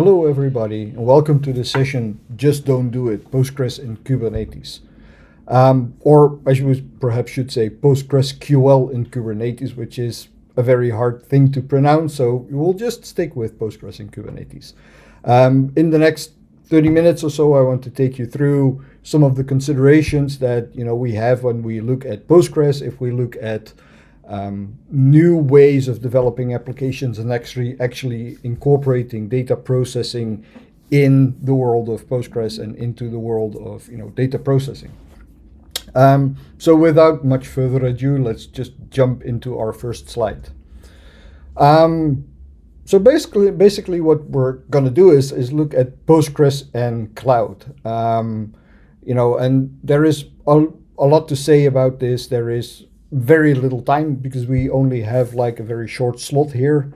Hello everybody and welcome to the session Just Don't Do It, Postgres in Kubernetes. Or I perhaps should say PostgreSQL in Kubernetes, which is a very hard thing to pronounce, so we'll just stick with Postgres in Kubernetes. In the next 30 minutes or so, I want to take you through some of the considerations that we have when we look at Postgres, if we look at new ways of developing applications and actually incorporating data processing in the world of Postgres and into the world of data processing. So without much further ado, let's just jump into our first slide. So basically what we're going to do is look at Postgres and cloud. And there is a lot to say about this. There is very little time because we only have like a very short slot here.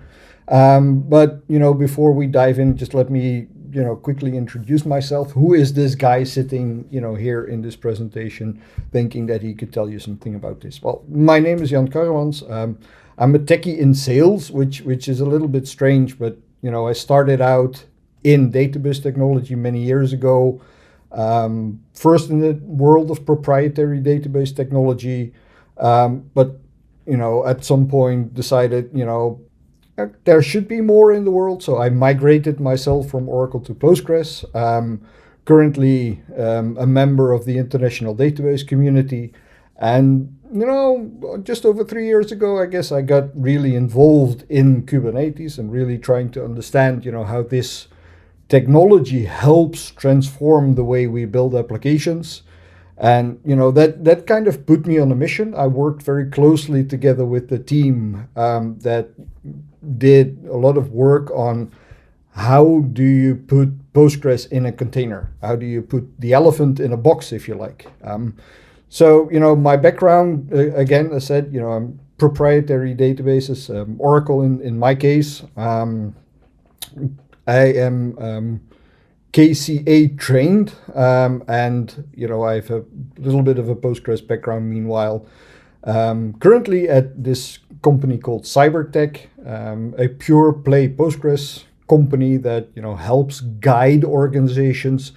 But before we dive in, just let me quickly introduce myself. Who is this guy sitting here in this presentation thinking that he could tell you something about this? Well, my name is Karremans. I'm a techie in sales, which is a little bit strange, but I started out in database technology many years ago. First in the world of proprietary database technology. But at some point decided, there should be more in the world. So I migrated myself from Oracle to Postgres. Currently a member of the international database community. And, just over 3 years ago, I guess I got really involved in Kubernetes and really trying to understand, how this technology helps transform the way we build applications. And that kind of put me on a mission. I worked very closely together with the team that did a lot of work on how do you put Postgres in a container? How do you put the elephant in a box, if you like? So my background, again, I said, I'm proprietary databases, Oracle in my case. I am KCA trained, and I have a little bit of a Postgres background meanwhile. Currently at this company called Cybertech, a pure play Postgres company that helps guide organizations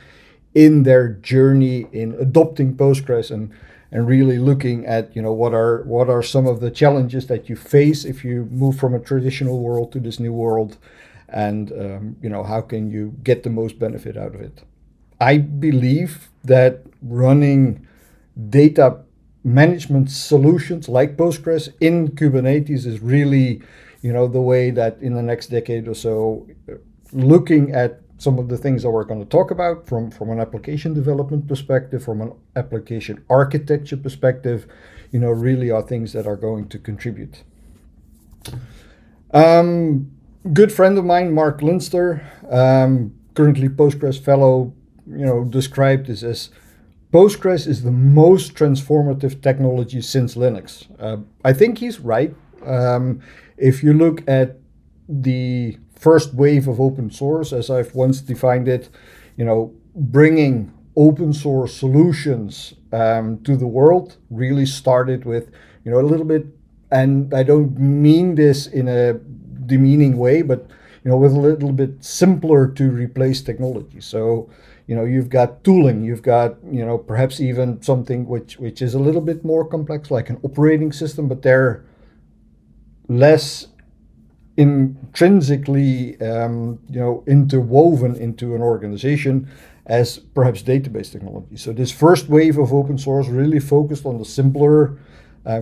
in their journey in adopting Postgres and really looking at what are some of the challenges that you face if you move from a traditional world to this new world. And, how can you get the most benefit out of it? I believe that running data management solutions like Postgres in Kubernetes is really, the way that in the next decade or so, looking at some of the things that we're going to talk about from an application development perspective, from an application architecture perspective, really are things that are going to contribute. Good friend of mine, Mark Linster, currently Postgres fellow, described this as Postgres is the most transformative technology since Linux. I think he's right. If you look at the first wave of open source, as I've once defined it, bringing open source solutions to the world really started with, a little bit, and I don't mean this in a demeaning way, but with a little bit simpler to replace technology. So you've got tooling, you've got perhaps even something which is a little bit more complex, like an operating system, but they're less intrinsically interwoven into an organization as perhaps database technology. So this first wave of open source really focused on the simpler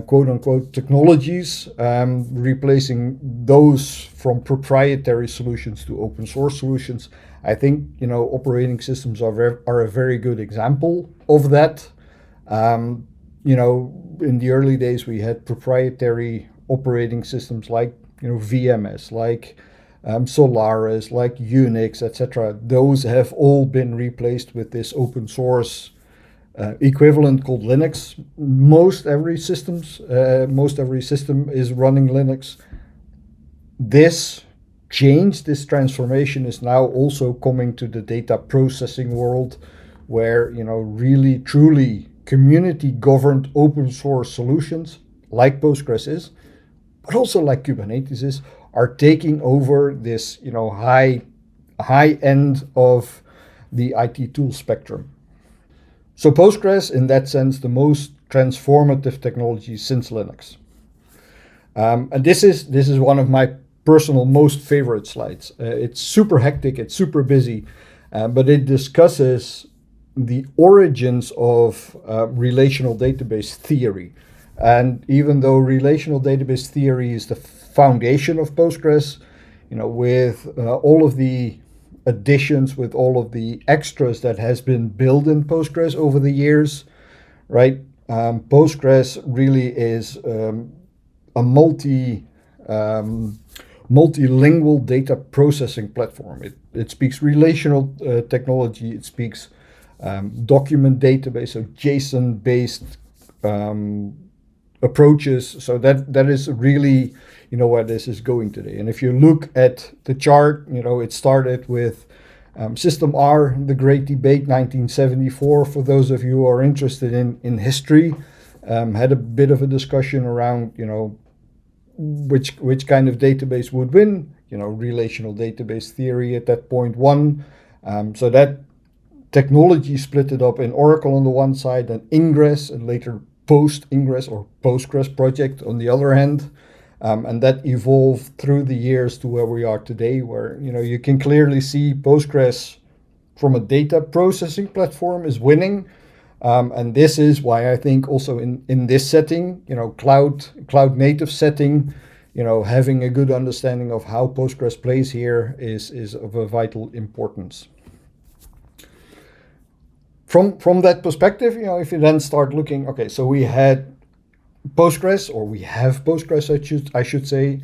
quote unquote technologies, replacing those from proprietary solutions to open source solutions. I think operating systems are a very good example of that. In the early days we had proprietary operating systems like VMS, like Solaris, like Unix, etc. Those have all been replaced with this open source equivalent called Linux. Most every system is running Linux. This change, this transformation is now also coming to the data processing world, where really truly community governed open source solutions like Postgres is, but also like Kubernetes is, are taking over this high high end of the IT tool spectrum. So Postgres, in that sense, the most transformative technology since Linux. And this is one of my personal most favorite slides. It's super hectic, it's super busy, but it discusses the origins of relational database theory. And even though relational database theory is the foundation of Postgres, with all of the additions, with all of the extras that has been built in Postgres over the years, right? Postgres really is a multilingual data processing platform. It speaks relational technology. It speaks document database, so JSON-based approaches. So that is really, where this is going today. And if you look at the chart, it started with System R, the Great Debate, 1974. For those of you who are interested in history, had a bit of a discussion around, which kind of database would win. Relational database theory at that point won. So that technology split it up in Oracle on the one side, and Ingress, and later Post-Ingress or Postgres project on the other hand. And that evolved through the years to where we are today, where you can clearly see Postgres from a data processing platform is winning. And this is why I think also in this setting, cloud native setting, having a good understanding of how Postgres plays here is of a vital importance. From that perspective, if you then start looking, okay, so we had Postgres, or we have Postgres, I should say,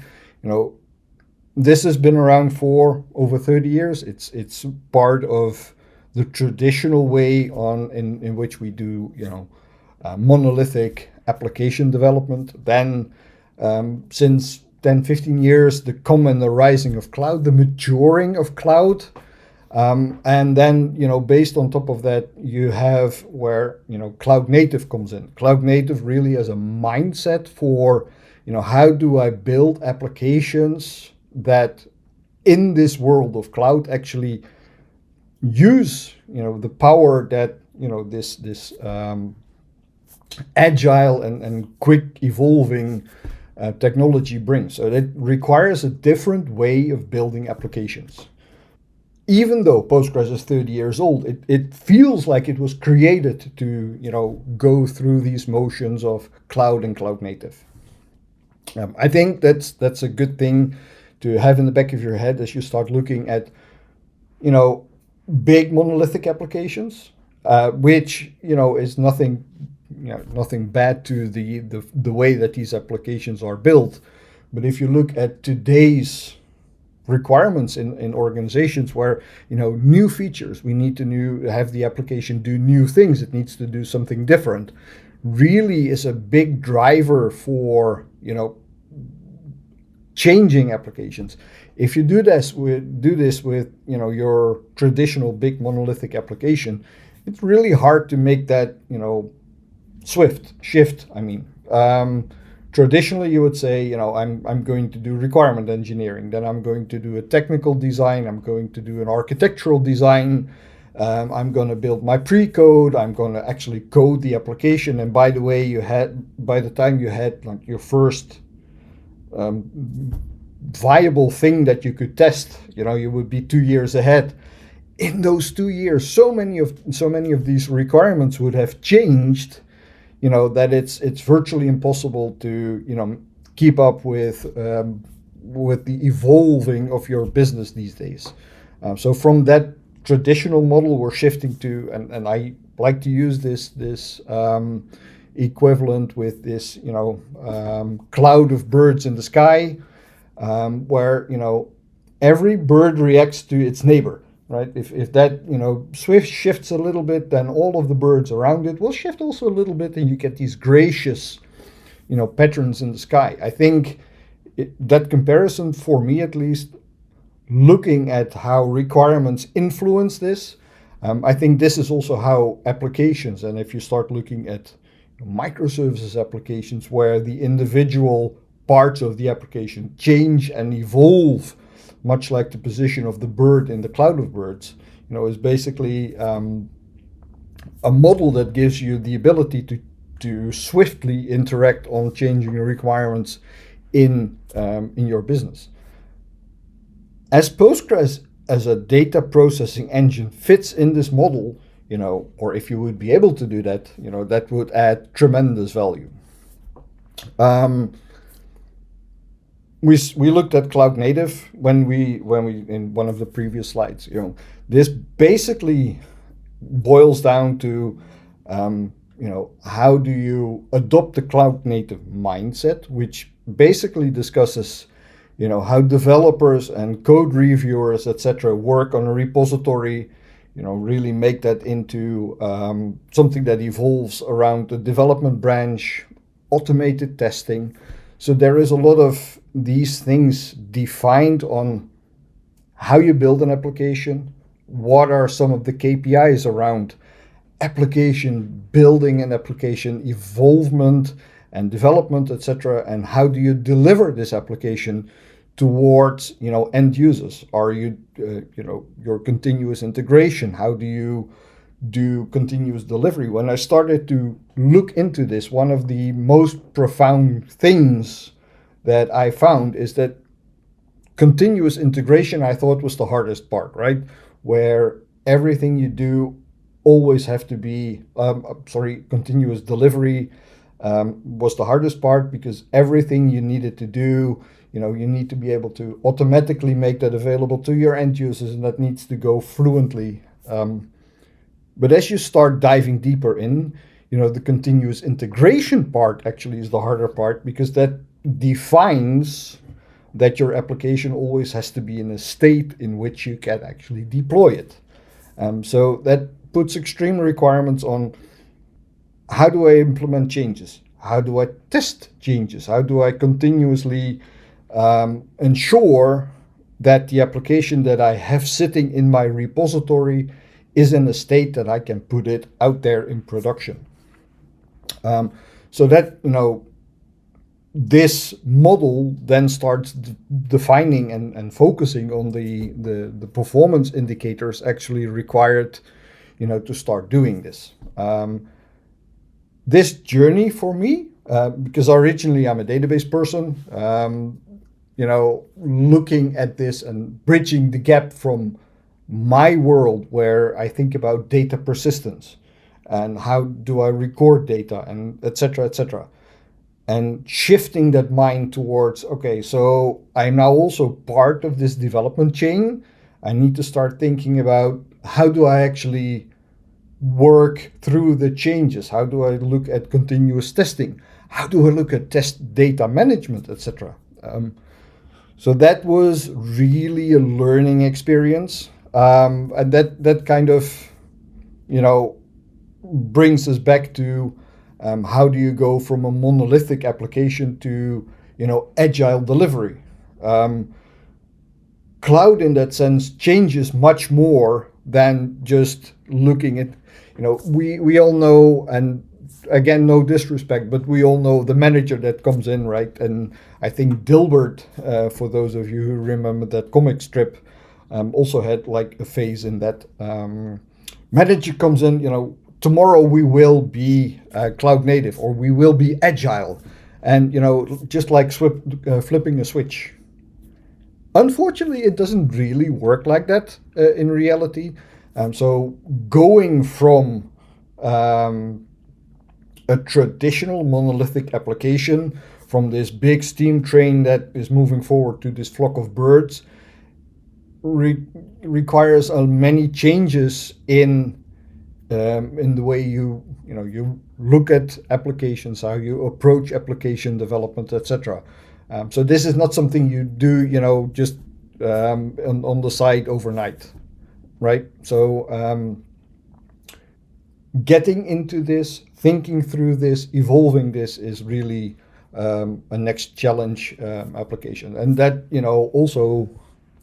this has been around for over 30 years. It's part of the traditional way in which we do, monolithic application development. Then since 10, 15 years, the come and the rising of cloud, the maturing of cloud. And then, based on top of that, you have where, cloud native comes in. Cloud native really as a mindset for, how do I build applications that in this world of cloud actually use, the power that, this agile and quick evolving technology brings. So that requires a different way of building applications. Even though Postgres is 30 years old, it feels like it was created to, go through these motions of cloud and cloud native. I think that's a good thing to have in the back of your head as you start looking at, big monolithic applications, which, is nothing bad to the way that these applications are built. But if you look at today's requirements in organizations where new features, we need to have the application do new things, it needs to do something different, really is a big driver for changing applications. If you do this with your traditional big monolithic application, it's really hard to make that shift. Traditionally, you would say, I'm going to do requirement engineering, then I'm going to do a technical design, I'm going to do an architectural design, I'm going to build my pre-code, I'm going to actually code the application. And by the way, by the time you had like your first viable thing that you could test, you would be 2 years ahead. In those 2 years, so many of these requirements would have changed, that it's virtually impossible to keep up with the evolving of your business these days. So from that traditional model, we're shifting to, and I like to use this equivalent with this cloud of birds in the sky, where every bird reacts to its neighbor. Right. If that swift shifts a little bit, then all of the birds around it will shift also a little bit, and you get these gracious, patterns in the sky. I think that comparison, for me at least, looking at how requirements influence this, I think this is also how applications, and if you start looking at microservices applications, where the individual parts of the application change and evolve much like the position of the bird in the cloud of birds, is basically a model that gives you the ability to swiftly interact on changing requirements in your business. As Postgres as a data processing engine fits in this model, or if you would be able to do that, that would add tremendous value. We looked at cloud native when we in one of the previous slides. This basically boils down to how do you adopt the cloud native mindset, which basically discusses how developers and code reviewers, etc., work on a repository, really make that into something that evolves around the development branch, automated testing. So there is a lot of these things defined on how you build an application, what are some of the KPIs around application building and application evolvement and development, etc., and how do you deliver this application towards end users? Are you your continuous integration? How do you do continuous delivery? When I started to look into this, one of the most profound things that I found is that continuous integration, I thought, was the hardest part, right? Where everything you do always have to be, continuous delivery was the hardest part, because everything you needed to do, you need to be able to automatically make that available to your end users, and that needs to go fluently. But as you start diving deeper in, the continuous integration part actually is the harder part, because that defines that your application always has to be in a state in which you can actually deploy it. So that puts extreme requirements on how do I implement changes? How do I test changes? How do I continuously ensure that the application that I have sitting in my repository is in a state that I can put it out there in production? So that, this model then starts defining and focusing on the performance indicators actually required, to start doing this. This journey for me, because originally I'm a database person, looking at this and bridging the gap from my world, where I think about data persistence and how do I record data and et cetera, and shifting that mind towards, okay, so I'm now also part of this development chain. I need to start thinking about how do I actually work through the changes? How do I look at continuous testing? How do I look at test data management, etc.? So that was really a learning experience, and that kind of, brings us back to how do you go from a monolithic application to, agile delivery? Cloud, in that sense, changes much more than just looking at, we all know, and again, no disrespect, but we all know the manager that comes in, right? And I think Dilbert, for those of you who remember that comic strip, also had like a phase in that. Manager comes in, tomorrow we will be cloud native, or we will be agile, and just like flipping a switch. Unfortunately, it doesn't really work like that in reality. So going from a traditional monolithic application, from this big steam train that is moving forward to this flock of birds, requires many changes in the way you look at applications, how you approach application development, etc. So this is not something you do, just on the side overnight, right? So getting into this, thinking through this, evolving this is really a next challenge application, and that also,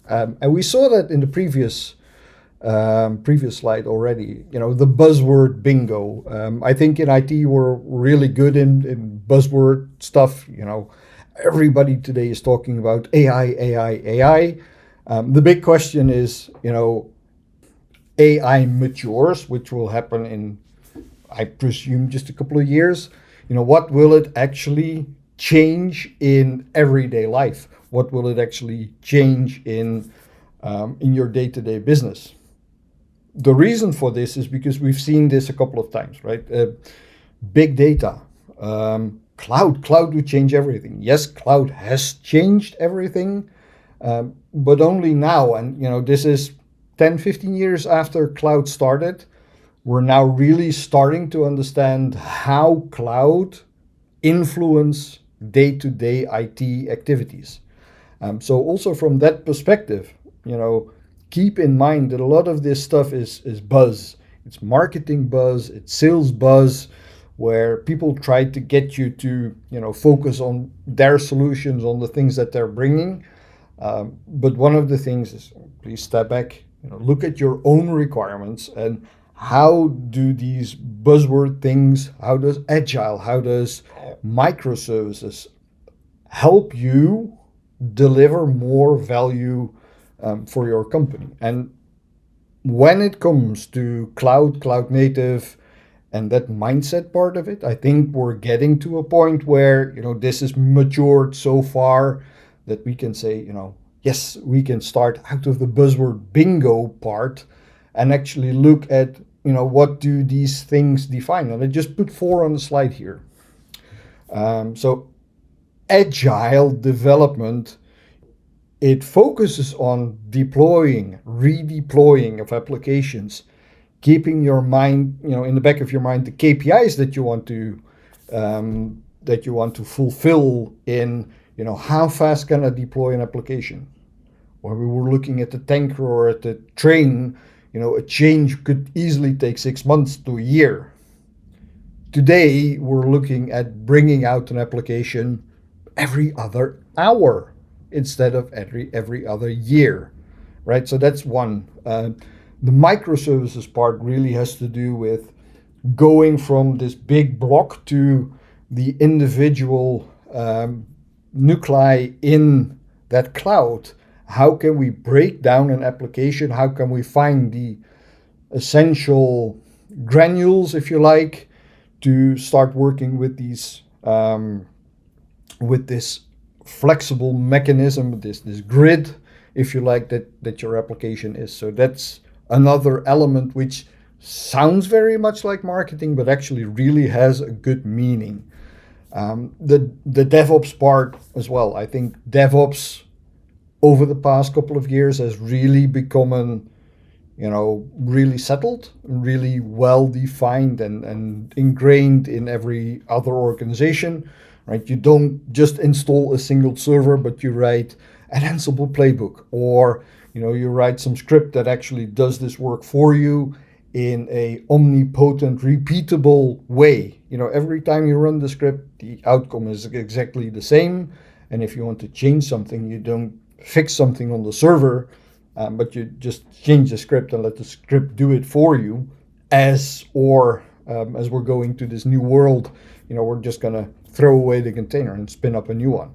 and we saw that in the previous slide already. The buzzword bingo. I think in IT we're really good in buzzword stuff. Everybody today is talking about AI, AI, AI. The big question is, AI matures, which will happen in, I presume, just a couple of years. What will it actually change in everyday life? What will it actually change in your day-to-day business? The reason for this is because we've seen this a couple of times, right? Big data, cloud would change everything. Yes, cloud has changed everything, but only now. And this is 10, 15 years after cloud started. We're now really starting to understand how cloud influence day-to-day IT activities. So also from that perspective, keep in mind that a lot of this stuff is buzz. It's marketing buzz, it's sales buzz, where people try to get you to, focus on their solutions, on the things that they're bringing. But one of the things is, please step back, look at your own requirements and how do these buzzword things, how does agile, how does microservices help you deliver more value for your company. And when it comes to cloud native, and that mindset part of it, I think we're getting to a point where, this is matured so far that we can say, yes, we can start out of the buzzword bingo part and actually look at, what do these things define? And I just put 4 on the slide here. So agile development, it focuses on deploying, redeploying of applications, keeping your mind, in the back of your mind, the KPIs that you want to fulfill in, how fast can I deploy an application? When we were looking at the tanker or at the train, a change could easily take 6 months to a year. Today, we're looking at bringing out an application every other hour instead of every other year, right? So that's one. The microservices part really has to do with going from this big block to the individual nuclei in that cloud. How can we break down an application? How can we find the essential granules, if you like, to start working with these with this flexible mechanism, this grid, if you like, that your application is. So that's another element which sounds very much like marketing, but actually really has a good meaning. The DevOps part as well. I think DevOps over the past couple of years has really become really settled, really well defined and ingrained in every other organization, right? You don't just install a single server, but you write an Ansible playbook, or you write some script that actually does this work for you in a omnipotent, repeatable way. Every time you run the script, the outcome is exactly the same. And if you want to change something, you don't fix something on the server, but you just change the script and let the script do it for you. As we're going to this new world, we're just gonna throw away the container and spin up a new one.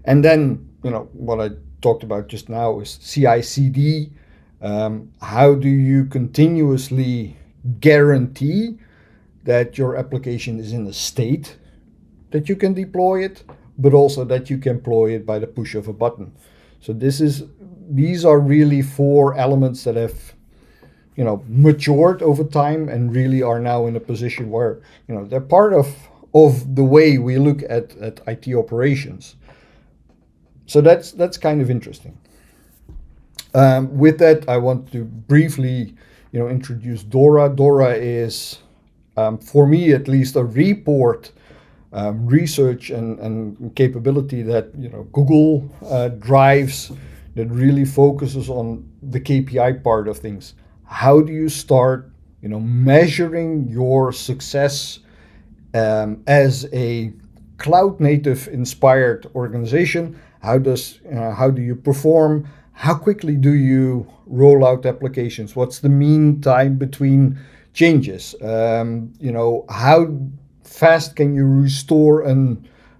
And then, what I talked about just now is CI/CD. How do you continuously guarantee that your application is in a state that you can deploy it, but also that you can deploy it by the push of a button? So these are really 4 elements that have matured over time and really are now in a position where they're part of the way we look at IT operations. So that's kind of interesting. With that, I want to briefly introduce Dora. Dora is, for me at least, a report research and capability that Google drives, that really focuses on the KPI part of things. How do you start measuring your success as a cloud native inspired organization? How do you perform? How quickly do you roll out applications? What's the mean time between changes? How fast can you restore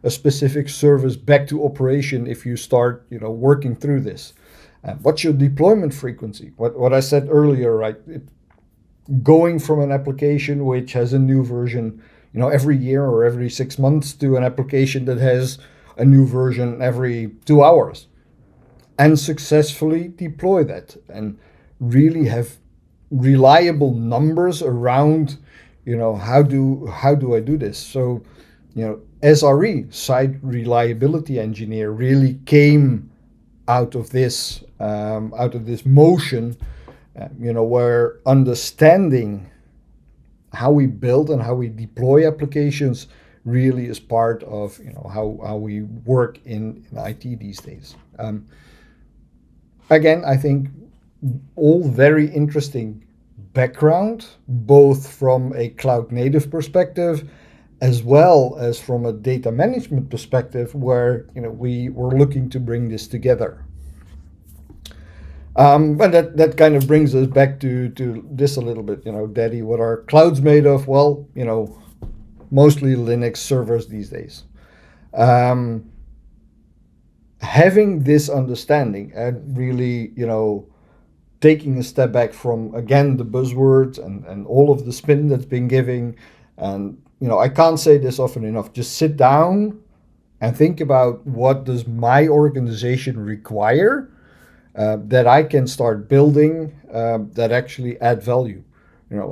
a specific service back to operation if you start, working through this? What's your deployment frequency? What I said earlier, right? Going from an application which has a new version, every year or every 6 months to an application that has a new version every 2 hours, and successfully deploy that and really have reliable numbers around, how do I do this? So, SRE, site reliability engineer, really came out of this motion, where understanding how we build and how we deploy applications really is part of how we work in IT these days. Again, I think all very interesting background, both from a cloud native perspective as well as from a data management perspective, where we were looking to bring this together. But that kind of brings us back to this a little bit, Daddy, what are clouds made of? Well, mostly Linux servers these days. Having this understanding and really, taking a step back from, again, the buzzwords and all of the spin that's been given. And, I can't say this often enough, just sit down and think about what does my organization require that I can start building that actually add value.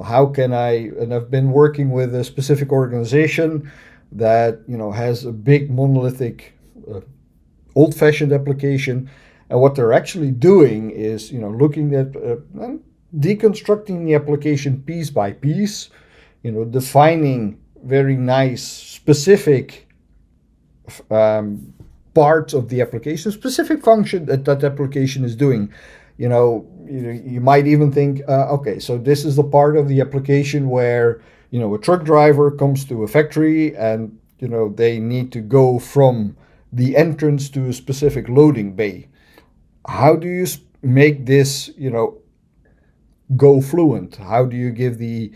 How can and I've been working with a specific organization that, has a big monolithic, old-fashioned application. And what they're actually doing is, looking at deconstructing the application piece by piece, defining very nice, specific parts of the application, specific function that application is doing. You might even think, okay, so this is the part of the application where, a truck driver comes to a factory and, they need to go from the entrance to a specific loading bay. How do you make this, go fluent? How do you give the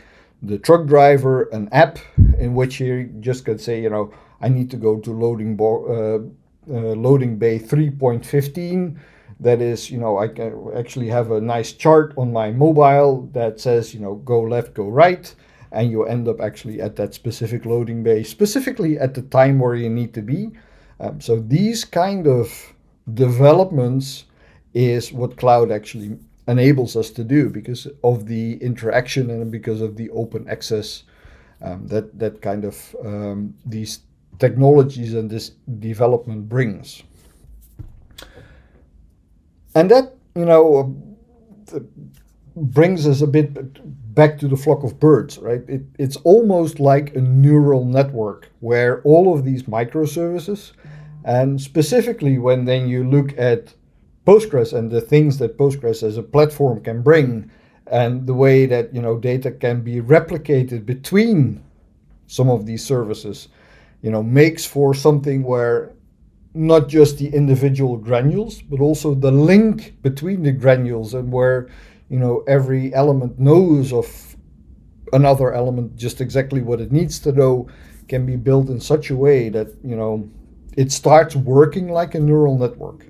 truck driver an app in which you just could say, I need to go to loading bay 3.15. That is, I can actually have a nice chart on my mobile that says, go left, go right, and you end up actually at that specific loading bay, specifically at the time where you need to be. So these kind of developments is what cloud actually enables us to do because of the interaction and because of the open access that kind of these technologies and this development brings. And that, brings us a bit back to the flock of birds, right? It's almost like a neural network where all of these microservices, and specifically when then you look at Postgres and the things that Postgres as a platform can bring, and the way that data can be replicated between some of these services, makes for something where not just the individual granules, but also the link between the granules, and where every element knows of another element just exactly what it needs to know, can be built in such a way that it starts working like a neural network.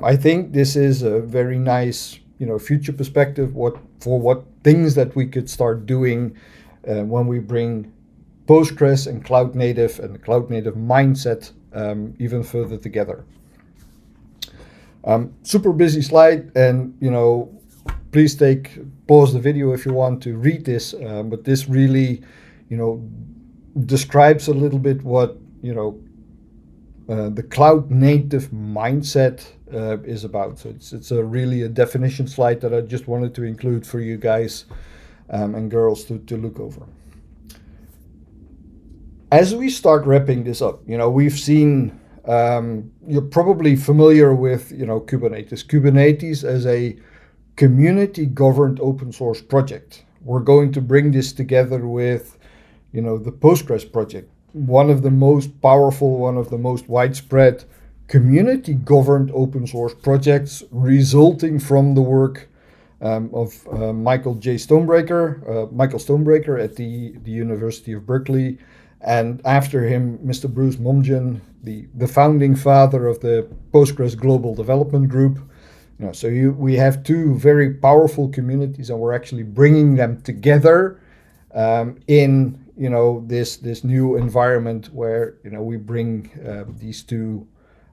I think this is a very nice, future perspective for what things that we could start doing when we bring Postgres and cloud native and the cloud native mindset even further together. Super busy slide, and please pause the video if you want to read this. But this really, describes a little bit what the cloud native mindset is about. So it's really a definition slide that I just wanted to include for you guys and girls to look over. As we start wrapping this up, we've seen, you're probably familiar with, Kubernetes. Kubernetes as a community governed open source project. We're going to bring this together with, the Postgres project, one of the most powerful, one of the most widespread community governed open source projects resulting from the work of Michael Stonebreaker at the University of Berkeley, And after him, Mr. Bruce Momjian, the founding father of the Postgres Global Development Group. So we have two very powerful communities, and we're actually bringing them together in this new environment where we bring these two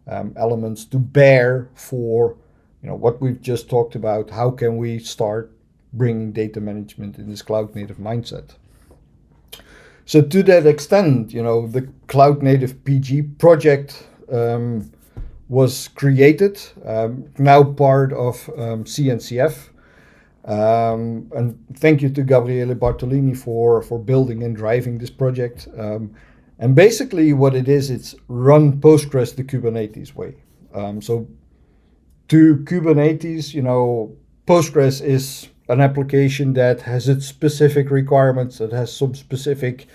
elements to bear for what we've just talked about. How can we start bringing data management in this cloud native mindset? So to that extent, the cloud native PG project was created, now part of CNCF. And thank you to Gabriele Bartolini for building and driving this project. And basically what it is, it's run Postgres the Kubernetes way. So to Kubernetes, Postgres is an application that has its specific requirements, that has some specific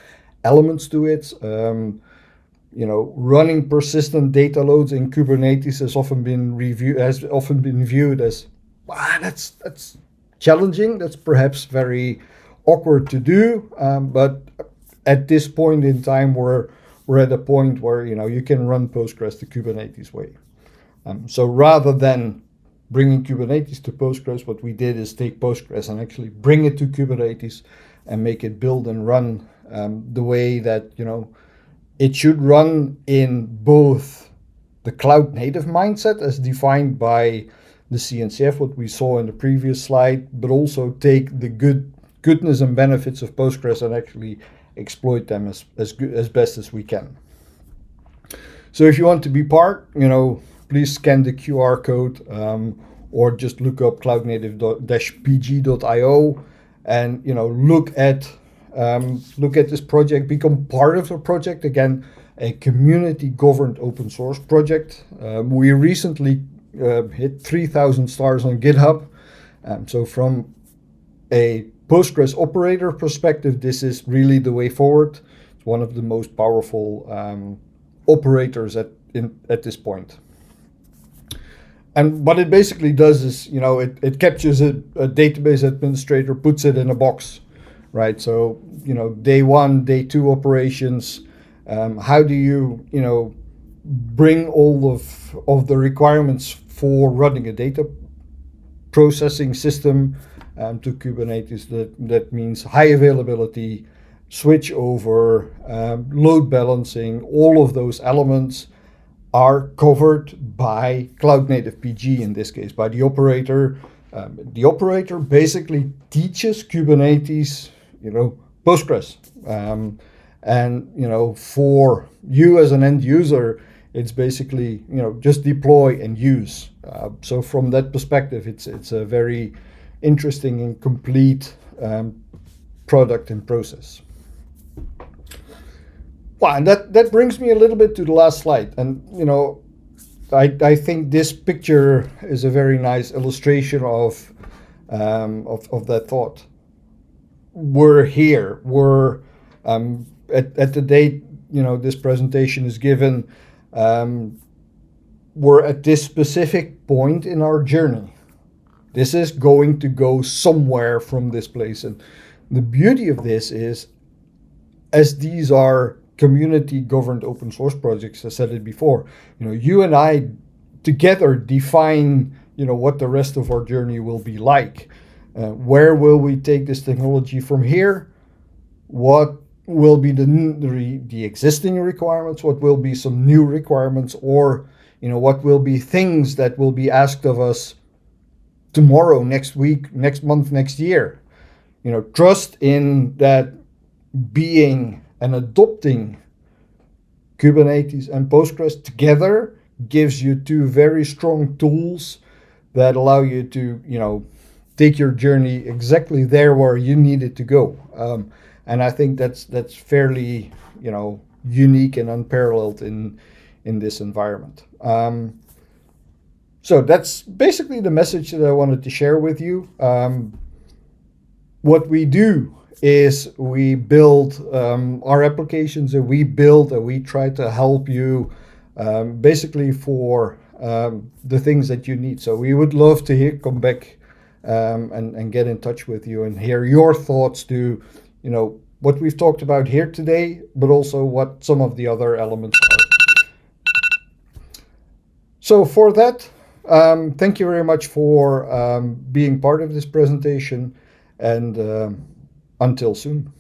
elements to it. Running persistent data loads in Kubernetes has often been viewed as that's challenging. That's perhaps very awkward to do. But at this point in time, we're at a point where you can run Postgres the Kubernetes way. So rather than bringing Kubernetes to Postgres, what we did is take Postgres and actually bring it to Kubernetes and make it build and run the way that it should run in both the cloud native mindset as defined by the CNCF, what we saw in the previous slide, but also take the goodness and benefits of Postgres and actually exploit them as best as we can. So if you want to be part, please scan the QR code or just look up cloudnative-pg.io and look at this project, become part of the project. Again, a community governed open source project. We recently hit 3,000 stars on GitHub. So from a Postgres operator perspective, this is really the way forward. It's one of the most powerful operators at this point. And what it basically does is, it captures a database administrator, puts it in a box, right? So, day one, day two operations. How do you, bring all of the requirements for running a data processing system to Kubernetes? That means high availability, switch over, load balancing. All of those elements are covered by Cloud Native PG, in this case, by the operator. The operator basically teaches Kubernetes, Postgres. And, for you as an end user, it's basically, just deploy and use. So from that perspective, it's a very interesting and complete product and process. Well, and that brings me a little bit to the last slide. And, I think this picture is a very nice illustration of that thought. We're here. We're at the date, this presentation is given. We're at this specific point in our journey. This is going to go somewhere from this place. And the beauty of this is, as these are community governed open source projects, I said it before, you and I together define, what the rest of our journey will be like. Where will we take this technology from here? What will be the existing requirements? What will be some new requirements? Or, what will be things that will be asked of us tomorrow, next week, next month, next year? Trust in that being and adopting Kubernetes and Postgres together gives you two very strong tools that allow you to, take your journey exactly there where you need it to go. And I think that's fairly, unique and unparalleled in this environment. So that's basically the message that I wanted to share with you. What we do is we build our applications, and we try to help you basically for the things that you need. So we would love to come back and get in touch with you and hear your thoughts to, what we've talked about here today, but also what some of the other elements are. So for that, thank you very much for being part of this presentation, and until soon.